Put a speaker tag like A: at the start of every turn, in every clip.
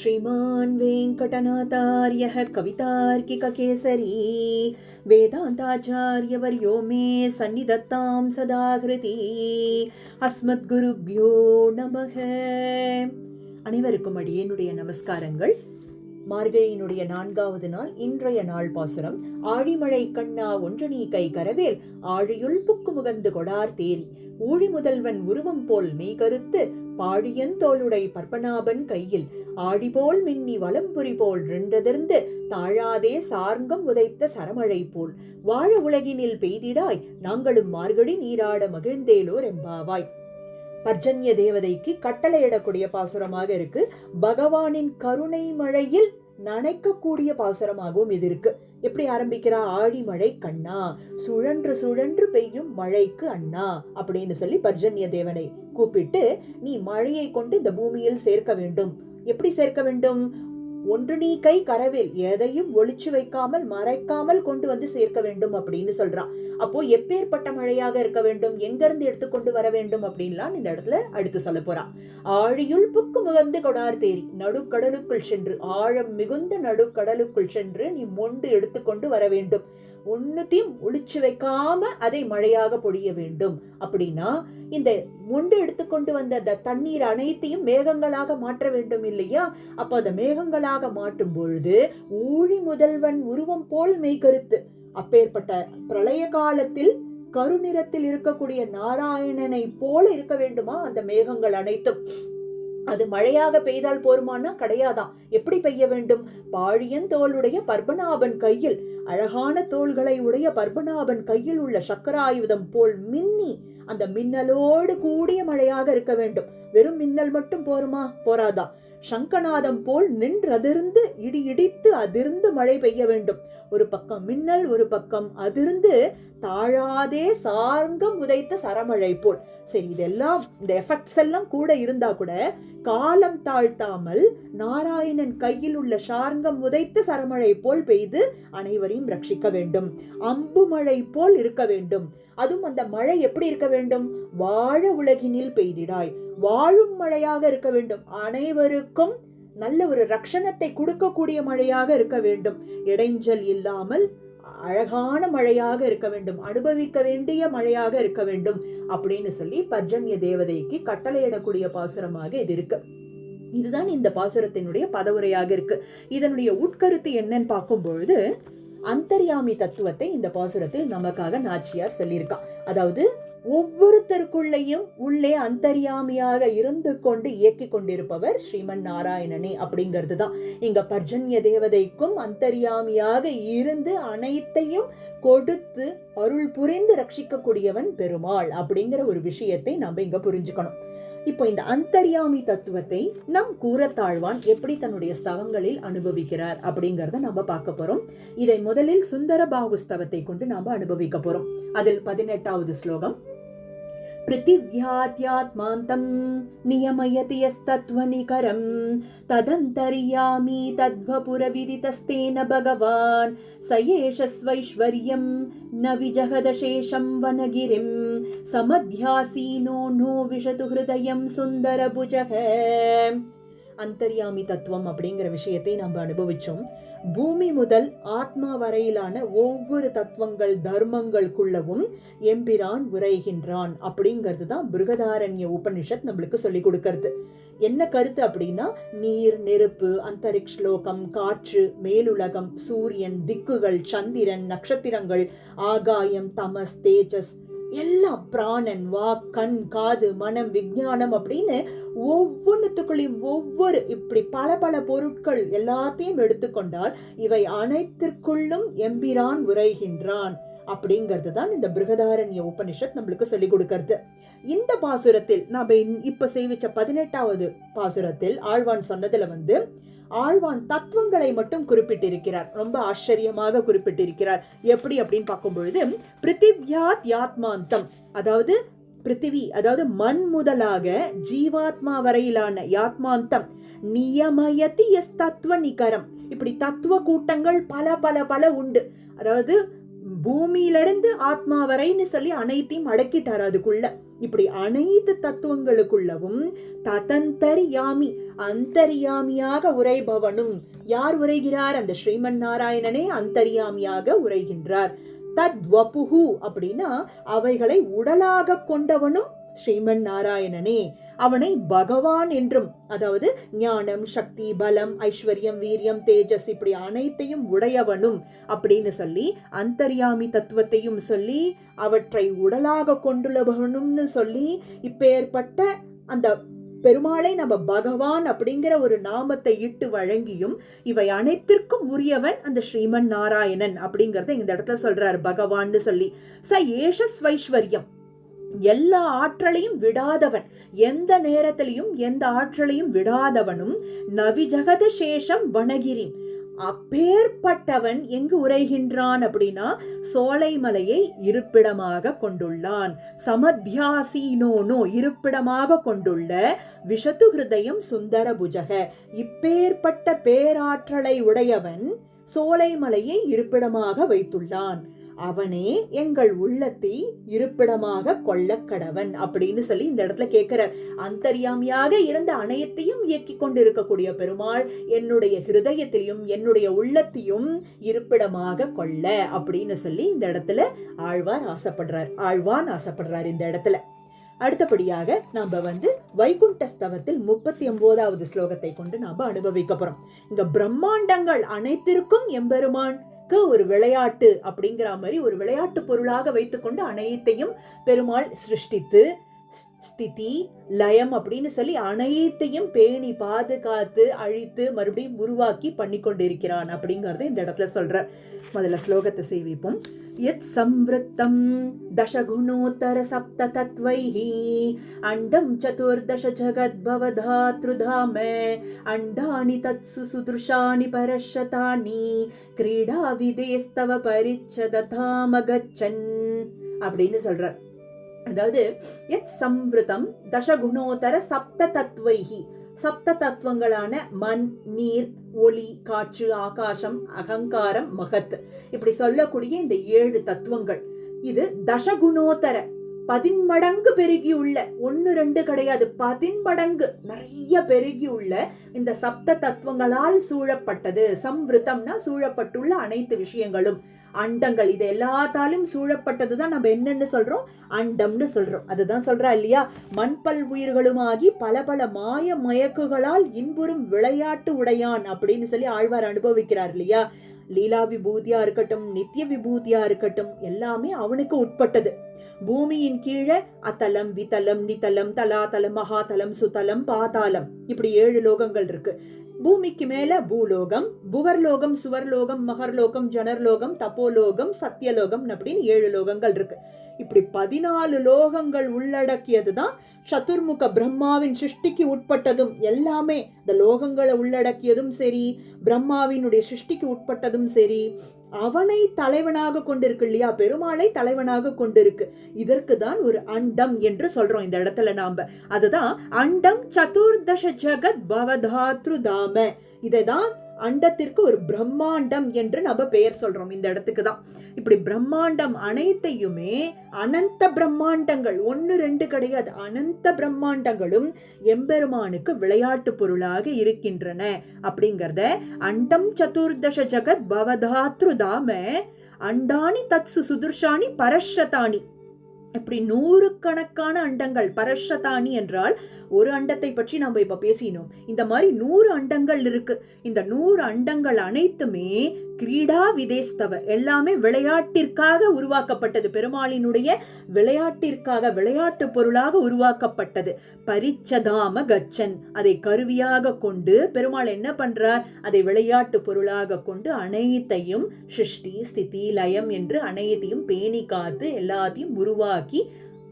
A: श्रीमान् वेङ्कटनाथार्यः कवितार्किककेसरी वेदान्ताचार्यवर्यो मे सन्निधत्तां सदा कृति अस्मद्गुरुभ्यो நமக. அனைவருக்கும் அடியேனுடைய நமஸ்காரங்கள். மார்கழியினுடைய 4வது நாள் இன்றைய நாள் பாசுரம். ஆழிமழை கண்ணா ஒன்று நீ கை கரவேல் ஆழியுள் புக்கு முகந்து கொடார் தேரி ஊழி முதல்வன் உருவம் போல் மெய் கருத்து பாழியன் தோளுடை பற்பனாபன் கையில் ஆழிபோல் மின்னி வலம்புரி போல் நின்றதிர்ந்து தாழாதே சார்ங்கம் உதைத்த சரமழை போல் வாழ உலகினில் பெய்திடாய் நாங்களும் மார்கழி நீராட மகிழ்ந்தேலோர் எம்பாவாய். பர்ஜன்ய தேவதைக்கு கட்டளையிடக்கூடிய பாசுரமாக இருக்கு. பகவானின் கருணை மழையில் நனைக்கக்கூடிய பாசுரமாகவும் இது இருக்கு. எப்படி ஆரம்பிக்கிறா? ஆழிமழை கண்ணா, சுழன்று சுழன்று பெய்யும் மழைக்கு அண்ணா அப்படின்னு சொல்லி பர்ஜன்ய தேவனை கூப்பிட்டு, நீ மழையை கொண்டு இந்த பூமியில் சேர்க்க வேண்டும். எப்படி சேர்க்க வேண்டும்? ஒன்று நீ கை கரவேல், எதையும் ஒளிச்சு வைக்காமல் மறைக்காமல் கொண்டு வந்து சேர்க்க வேண்டும் அப்படின்னு சொல்றான். அப்போ எப்பேற்பட்ட மழையாக இருக்க வேண்டும், எங்க இருந்து எடுத்துக்கொண்டு வர வேண்டும் அப்படின்லாம் இந்த இடத்துல அடுத்து சொல்ல போறான். ஆழியுள் புக்கு முகந்து கொடார் தேரி, நடுக்கடலுக்குள் சென்று, ஆழம் மிகுந்த நடுக்கடலுக்குள் சென்று நீ மொண்டு எடுத்துக்கொண்டு வர வேண்டும். ஒன்னுத்தையும் ஒளிச்சு வைக்காம அதை மழையாக பொழிய வேண்டும். அப்படின்னா இந்த மொண்டு எடுத்துக்கொண்டு வந்த அந்த தண்ணீர் அனைத்தையும் மேகங்களாக மாற்ற வேண்டும் இல்லையா? அப்ப அந்த மேகங்களாக மாற்றும் பொழுது ஊழி முதல்வன் உருவம் போல் மெய்கருத்து, அப்பேற்பட்ட பிரளய காலத்தில் கருநிறத்தில் இருக்கக்கூடிய நாராயணனை போல இருக்க வேண்டுமா அந்த மேகங்கள் அனைத்தும்? அது மழையாக பெய்தால் போருமானா கிடையாதான். எப்படி பெய்ய வேண்டும்? பாழியன் தோளுடைய பற்பனாபன் கையில், அழகான தோள்களை உடைய பற்பனாபன் கையில் உள்ள சக்கராயுதம் போல் மின்னி, அந்த மின்னலோடு கூடிய மழையாக இருக்க வேண்டும். வெறும் மின்னல் மட்டும் போருமா? போராதா. சங்கநாதம் போல் நின்றதிர்ந்து இடி இடித்து அதிர்ந்து மழை பெய்ய வேண்டும். ஒரு பக்கம் மின்னல், ஒரு பக்கம் அதிர்ந்து தாழாதே சார்ங்கம் உதைத்த சரமழை போல். சரி, இதெல்லாம் இந்த எஃபெக்ட்ஸ் எல்லாம் கூட இருந்தா கூட காலம் தாழ்த்தாமல் நாராயணன் கையில் உள்ள சார்ங்கம் உதைத்த சரமழை போல் பெய்து அனைவரையும் ரட்சிக்க வேண்டும். அம்பு மழை போல் இருக்க வேண்டும். அதுவும் அந்த மழை எப்படி இருக்க வேண்டும்? வாழ உலகினில் பெய்திடாய், வாழும் மழையாக இருக்க வேண்டும். அனைவருக்கும் நல்ல ஒரு ரட்சணத்தை கொடுக்கக்கூடிய மழையாக இருக்க வேண்டும். இடைஞ்சல் இல்லாமல் அழகான மழையாக இருக்க வேண்டும், அனுபவிக்க வேண்டிய மழையாக இருக்க வேண்டும் அப்படின்னு சொல்லி பர்ஜன்ய தேவதைக்கு கட்டளையிடக்கூடிய பாசுரமாக இது இருக்கு. இதுதான் இந்த பாசுரத்தினுடைய பதவுரையாக இருக்கு. இதனுடைய உட்கருத்து என்னன்னு பார்க்கும் பொழுது, அந்தர்யாமி தத்துவத்தை இந்த பாசுரத்தில் நமக்காக நாச்சியார் சொல்லியிருக்கான். அதாவது ஒவ்வொருத்தருக்குள்ளேயும் உள்ளே அந்தர்யாமியாக இருந்து கொண்டு இயக்கி கொண்டிருப்பவர் ஸ்ரீமன் நாராயணனே அப்படிங்கிறது தான். இங்க பர்ஜன்ய தேவதைக்கும் அந்தர்யாமியாக இருந்து அனைத்தையும் கொடுத்து அருள் புரிந்து ரட்சிக்கக்கூடியவன் பெருமாள் அப்படிங்கிற ஒரு விஷயத்தை நம்ம இங்க புரிஞ்சுக்கணும். இப்போ இந்த அந்தர்யாமி தத்துவத்தை நம் கூரத்தாழ்வான் எப்படி தன்னுடைய ஸ்தவங்களில் அனுபவிக்கிறார் அப்படிங்கறத நம்ம பார்க்க போறோம். இதை முதலில் சுந்தர பாகுஸ்தவத்தை கொண்டு நாம அனுபவிக்க போறோம். அதில் 18வது ஸ்லோகம். பிருத்திவ்யாத்யாத்மாந்தம் நியமயதி யஸ்தத்வநிகரம் ததந்தர்யாமி தத்வபுர விதிதஸ்தேன பகவான் சயேஷஸ்வைஸ்வர்யம் ந விஜகதசேஷம் வனகிரிம் சமத்யாசீனோ நோ விஷது ஹிருதயம் சுந்தரபுஜக. அந்தர்யாமி தத்துவம் அப்படிங்கிற விஷயத்தை நம்ம அனுபவிச்சோம். பூமி முதல் ஆத்மா வரையிலான ஒவ்வொரு தத்துவங்கள் தர்மங்களுக்குள்ளவும் எம்பிரான் உரைகின்றான் அப்படிங்கிறது தான் பிருகதாரண்ய உபனிஷத் நம்மளுக்கு சொல்லி கொடுக்கறது. என்ன கருத்து அப்படின்னா, நீர், நெருப்பு, அந்தரிக்ஷ்லோகம், காற்று, மேலுலகம், சூரியன், திக்குகள், சந்திரன், நட்சத்திரங்கள், ஆகாயம், தமஸ், தேஜஸ் எல்லாம், பிராணன், வாக், கண், காது, மனம், விஞ்ஞானம் அப்படின்னு ஒவ்வொன்றுத்துக்குள்ளேயும் ஒவ்வொரு இப்படி பல பல பொருட்கள் எல்லாத்தையும் எடுத்துக்கொண்டால் இவை அனைத்திற்குள்ளும் எம்பிரான் உரைகின்றான் அப்படிங்கிறது தான் இந்த பிருகதாரண்ய உபனிஷத் நம்மளுக்கு சொல்லிக் கொடுக்கறது. இந்த பாசுரத்தில் நாம இப்ப செய்விச்ச 18வது பாசுரத்தில் ஆழ்வான் சொன்னதுல ஆழ்வான் தத்துவங்களை மட்டும் குறிப்பிட்டிருக்கிறார். ரொம்ப ஆச்சரியமாக குறிப்பிட்டிருக்கிறார். எப்படி அப்படின்னு பார்க்கும் பொழுது, பிருத்திவ்யாத் யாத்மாந்தம், அதாவது பிருத்திவி அதாவது மண் முதலாக ஜீவாத்மா வரையிலான யாத்மாந்தம், நியமயதி எஸ் தத்துவ நிகரம், இப்படி தத்துவ கூட்டங்கள் பல பல பல உண்டு. அதாவது பூமியிலிருந்து ஆத்மா வரைன்னு சொல்லி அனைத்தையும் அடக்கிட்டார் அதுக்குள்ள. இப்படி அனைத்து தத்துவங்களுக்குள்ளவும் ததந்தரியாமி அந்தரியாமியாக உரைபவனும். யார் உரைகிறார்? அந்த ஸ்ரீமன் நாராயணனே அந்தரியாமியாக உரைகின்றார். தத்வபுஹு அப்படின்னா அவைகளை உடலாக கொண்டவனும் ஸ்ரீமன் நாராயணனே. அவனை பகவான் என்றும், அதாவது ஞானம், சக்தி, பலம், ஐஸ்வர்யம், வீரியம், தேஜஸ் இப்படி அனைத்தையும் உடையவனும் அப்படின்னு சொல்லி அந்தர்யாமி தத்துவத்தையும் சொல்லி அவற்றை உடலாக கொண்டுள்ளவனும்னு சொல்லி இப்பேற்பட்ட அந்த பெருமாளை நம்ம பகவான் அப்படிங்கிற ஒரு நாமத்தை இட்டு வழங்கியும் இவை அனைத்திற்கும் உரியவன் அந்த ஸ்ரீமன் நாராயணன் அப்படிங்கறத இந்த இடத்துல சொல்றார் பகவான்னு சொல்லி. ச ஏஷஸ்வைஸ்வர்யம், எல்லா ஆற்றலையும் விடாதவன், எந்த நேரத்திலையும் எந்த ஆற்றலையும் விடாதவனும். நவிஜகத சேஷம் வனகிரி, அப்பேற்பட்டவன் எங்கு உரைகின்றான் அப்படின்னா சோலைமலையை இருப்பிடமாக கொண்டுள்ளான். சமத்யாசீனோனோ இருப்பிடமாக கொண்டுள்ள விஷது ஹிருதயம் சுந்தர புஜக, இப்பேற்பட்ட பேராற்றலை உடையவன் சோலைமலையை இருப்பிடமாக வைத்துள்ளான். அவனே எங்கள் உள்ளத்தை இருப்பிடமாக கொள்ள கடவன் அப்படின்னு சொல்லி இந்த இடத்துல கேட்கிறார். அந்தர்யாமியாக இருந்த அனைத்தையும் இயக்கி கொண்டிருக்கக்கூடிய பெருமாள் என்னுடைய ஹிருதயத்திலையும் என்னுடைய உள்ளத்தையும் இருப்பிடமாக கொள்ள அப்படின்னு சொல்லி இந்த இடத்துல ஆழ்வான் ஆசைப்படுறார் இந்த இடத்துல. அடுத்தபடியாக நாம வைகுண்ட ஸ்தவத்தில் 39வது ஸ்லோகத்தை கொண்டு நாம அனுபவிக்க போறோம். இங்க பிரம்மாண்டங்கள் அனைத்திற்கும் எம்பெருமான் ஒரு விளையாட்டு அப்படிங்கிற மாதிரி ஒரு விளையாட்டு பொருளாக வைத்துக்கொண்டு அனைத்தையும் பெருமாள் சிருஷ்டித்து ஸ்திதி லயம் அப்படின்னு சொல்லி அனைத்தையும் பேணி பாதுகாத்து அழித்து மறுபடியும் உருவாக்கி பண்ணி கொண்டிருக்கிறான் அப்படிங்கறத இந்த இடத்துல சொல்ற. முதல்ல ஸ்லோகத்தை சேவிப்போம். யத் சம்வృத்தம் தசகுணோத்தர சப்த தத்வைஹி அண்டம் சதுர்தச ஜகத் பவதாத்ருதாம அண்டானி தத்சு சுதுர்ஷானி பரஷதானி கிரீடா விதேஸ்தவ பரிச்சததாம கச்சன் அப்படின்னு சொல்றார். அதாவது யத் சம்வృத்தம் தசகுணோத்தர சப்த தத்வைஹி, சப்த தத்துவங்களான மண், நீர், ஒளி, காற்று, ஆகாசம், அகங்காரம், மகத் இப்படி சொல்லக்கூடிய இந்த 7 தத்துவங்கள், இது தசகுணோத்தர 10 மடங்கு பெருகியுள்ள, 1 2 கிடையாது, 10 மடங்கு நிறைய பெருகியுள்ள இந்த சப்த தத்துவங்களால் சூழப்பட்டது. சம்வృத்தம்னா சூழப்பட்டுள்ள அனைத்து விஷயங்களும், அண்டங்கள் இது எல்லாத்தாலும் சூழப்பட்டதுதான் நம்ம என்னன்னு சொல்றோம், அண்டம்னு சொல்றோம். அதுதான் சொல்றா இல்லையா, மண்பல் உயிர்களுமாகி பல பல மாய மயக்குகளால் இன்புறும் விளையாட்டு உடையான் அப்படின்னு சொல்லி ஆழ்வார் அனுபவிக்கிறார் இல்லையா. லீலா விபூதியா இருக்கட்டும், நித்திய விபூதியா இருக்கட்டும், எல்லாமே அவனுக்கு உட்பட்டது. பூமியின் கீழே அத்தலம், விதலம், நிதலம், தலாதலம், மகாதலம், சுதலம், பாதாளம் இப்படி 7 லோகங்கள் இருக்கு. பூமிக்கு மேல பூலோகம், புவர்லோகம், சுவர்லோகம், மகர்லோகம், ஜனர்லோகம், தப்போலோகம், சத்தியலோகம் அப்படின்னு 7 லோகங்கள் இருக்கு. இப்படி 14 லோகங்கள் உள்ளடக்கியதுதான் சதுர்முக பிரம்மாவின் சிருஷ்டிக்கு உட்பட்டதும். எல்லாமே இந்த லோகங்களை உள்ளடக்கியதும் சரி, பிரம்மாவினுடைய சிருஷ்டிக்கு உட்பட்டதும் சரி, அவனை தலைவனாக கொண்டிருக்கு இல்லையா, பெருமாளை தலைவனாக கொண்டிருக்கு. இதற்கு தான் ஒரு அண்டம் என்று சொல்றோம் இந்த இடத்துல நாம. அதுதான் அண்டம் சதுர்தச ஜகத் பவதாத்ருதாம. இதைதான் அண்டத்திற்கு ஒரு பிரம்மாண்டம் என்று நம்ம பெயர் சொல்றோம் இந்த இடத்துக்கு தான். இப்படி பிரம்மாண்டம் அனைத்தையுமே அனந்த பிரம்மாண்டங்கள், 1 2 கிடையாது, அனந்த பிரம்மாண்டங்களும் எம்பெருமானுக்கு விளையாட்டு பொருளாக இருக்கின்றன அப்படிங்கறத அண்டம் சதுர்தச ஜகத் பவதாத்ருதாம அண்டானி தத்சு சுதுர்ஷானி பரஷதானி, இப்படி 100 கணக்கான அண்டங்கள். பரஷதானி என்றால் ஒரு அண்டத்தை பற்றி நம்ம இப்ப பேசினோம். இந்த மாதிரி 100 அண்டங்கள் இருக்கு. இந்த 100 அண்டங்கள் அனைத்துமே கிரீடா விதேஸ்தவ, எல்லாமே விளையாட்டிற்காக உருவாக்கப்பட்டது, பெருமாளினுடைய விளையாட்டிற்காக விளையாட்டு பொருளாக உருவாக்கப்பட்டது. பரிச்சதாம கச்சன், அதை கருவியாக கொண்டு பெருமாள் என்ன பண்றார், அதை விளையாட்டு பொருளாக கொண்டு அனைத்தையும் சிருஷ்டி ஸ்திதி லயம் என்று அனைத்தையும் பேணி காத்து எல்லாத்தையும் உருவாக்கி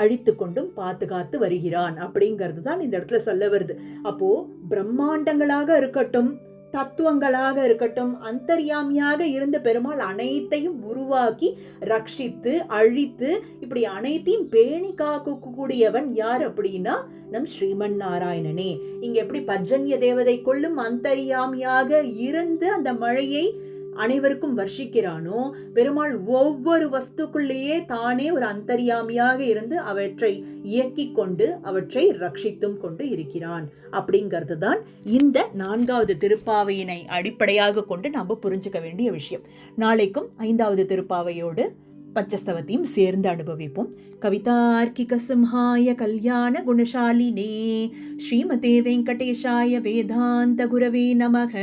A: அழித்து கொண்டும் பாதுகாத்து வருகிறான் அப்படிங்கிறது தான் இந்த இடத்துல சொல்ல வருது. அப்போ பிரம்மாண்டங்களாக இருக்கட்டும், தத்துவங்களாக இருக்கட்டும், அந்தர்யாமியாக இருந்த பெருமாள் அனைத்தையும் உருவாக்கி ரட்சித்து அழித்து இப்படி அனைத்தையும் பேணி காக்கக்கூடியவன் யார் அப்படின்னா நம் ஸ்ரீமன் நாராயணனே. இங்க எப்படி பர்ஜன்ய தேவதை கொள்ளும் அந்தர்யாமியாக இருந்து அந்த மழையை அனைவருக்கும் வர்ஷிக்கிறானோ, பெருமாள் ஒவ்வொரு வஸ்துக்குள்ளேயே தானே ஒரு அந்தர்யாமியாக இருந்து அவற்றை இயக்கிக் கொண்டு அவற்றை ரட்சித்தும் கொண்டு இருக்கிறான் அப்படிங்கிறது தான் இந்த 4வது திருப்பாவையினை அடிப்படையாக கொண்டு நாம் புரிஞ்சுக்க வேண்டிய விஷயம். நாளைக்கும் 5வது திருப்பாவையோடு பஞ்சஸ்தவத்தையும் சேர்ந்து அனுபவிப்போம். கவிதார்க்கிக சிம்ஹாய கல்யாண குணசாலினே ஸ்ரீமதே வெங்கடேஷாய வேதாந்த குரவே நமக.